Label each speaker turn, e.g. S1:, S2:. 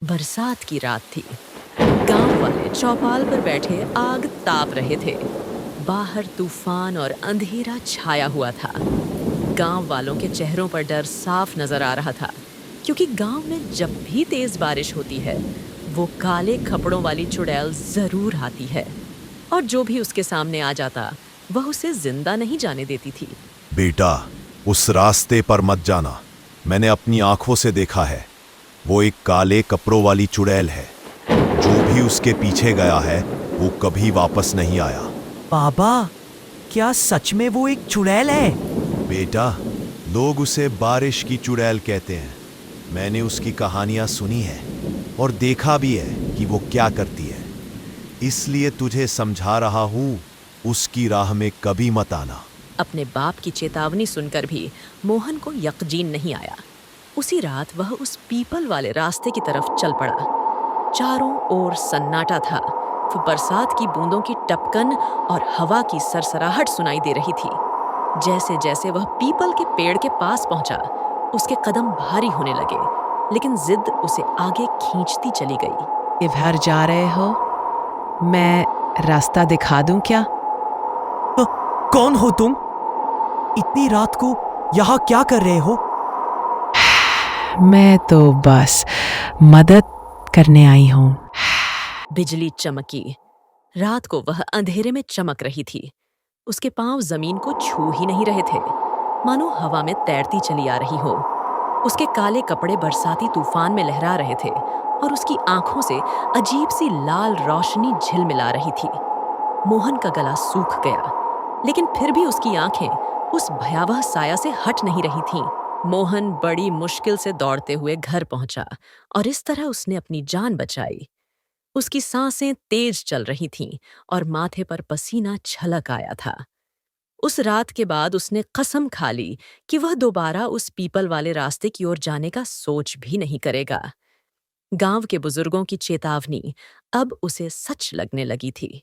S1: बरसात की रात थी। गांव वाले चौपाल पर बैठे आग ताप रहे थे। बाहर तूफान और अंधेरा छाया हुआ था। गांव वालों के चेहरों पर डर साफ नजर आ रहा था, क्योंकि गांव में जब भी तेज बारिश होती है, वो काले कपड़ों वाली चुड़ैल जरूर आती है, और जो भी उसके सामने आ जाता, वह उसे जिंदा नहीं जाने देती थी।
S2: बेटा, उस रास्ते पर मत जाना। मैंने अपनी आंखों से देखा है। वो एक काले कपड़ों वाली चुड़ैल है। जो भी उसके पीछे गया है वो कभी वापस नहीं आया।
S3: बाबा, क्या सच में वो एक चुड़ैल है?
S2: बेटा, लोग उसे बारिश की चुड़ैल कहते हैं। मैंने उसकी कहानियां सुनी है और देखा भी है कि वो क्या करती है। इसलिए तुझे समझा रहा हूं, उसकी राह में कभी मत आना।
S1: अपने बाप की चेतावनी सुनकर भी मोहन को यकीन नहीं आया। उसी रात वह उस पीपल वाले रास्ते की तरफ चल पड़ा। चारों ओर सन्नाटा था। फिर बरसात की बूंदों की टपकन और हवा की सरसराहट सुनाई दे रही थी। जैसे जैसे वह पीपल के पेड़ के पास पहुंचा, उसके कदम भारी होने लगे, लेकिन जिद उसे आगे खींचती चली गई।
S4: इधर जा रहे हो? मैं रास्ता दिखा दूं क्या?
S3: कौन हो तुम? इतनी रात को यहाँ क्या कर रहे हो?
S4: मैं तो बस मदद करने आई हूँ।
S1: बिजली चमकी। रात को वह अंधेरे में चमक रही थी। उसके पांव जमीन को छू ही नहीं रहे थे, मानो हवा में तैरती चली आ रही हो। उसके काले कपड़े बरसाती तूफान में लहरा रहे थे, और उसकी आंखों से अजीब सी लाल रोशनी झिलमिला रही थी। मोहन का गला सूख गया, लेकिन फिर भी उसकी आंखें उस भयावह साया से हट नहीं रही थीं। मोहन बड़ी मुश्किल से दौड़ते हुए घर पहुंचा, और इस तरह उसने अपनी जान बचाई। उसकी सांसें तेज चल रही थीं, और माथे पर पसीना छलक आया था। उस रात के बाद उसने कसम खा ली कि वह दोबारा उस पीपल वाले रास्ते की ओर जाने का सोच भी नहीं करेगा। गांव के बुजुर्गों की चेतावनी अब उसे सच लगने लगी थी।